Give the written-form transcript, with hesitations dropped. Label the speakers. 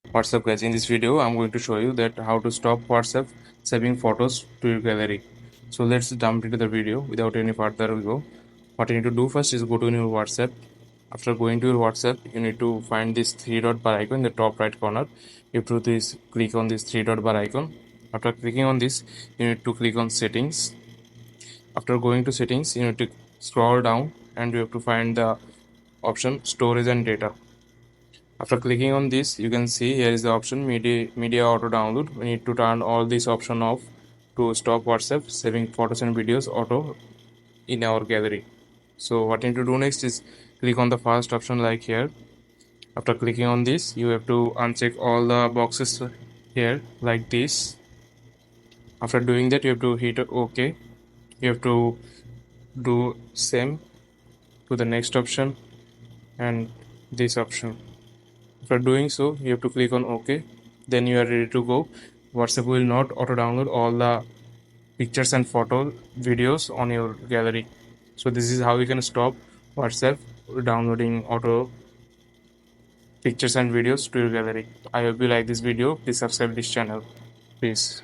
Speaker 1: What's up guys, in this video I'm going to show you that how to stop WhatsApp saving photos to your gallery. So let's jump into the video without any further ado. What you need to do first is go to your WhatsApp. After going to your WhatsApp, you need to find this three dot bar icon in the top right corner. You have to click on this three dot bar icon. After clicking on this, you need to click on settings. After going to settings, you need to scroll down and you have to find the option storage and data. After clicking on this, you can see here is the option media auto download. We need to turn all this option off to stop WhatsApp saving photos and videos auto in our gallery. So what you need to do next is click on the first option like here. After clicking on this, you have to uncheck all the boxes here like this. After doing that, you have to hit OK. You have to do same to the next option and this option. After doing so, you have to click on OK. Then you are ready to go. WhatsApp will not auto download all the pictures and photo videos on your gallery. So this is how you can stop WhatsApp downloading auto pictures and videos to your gallery. I hope you like this video. Please subscribe this channel. Peace.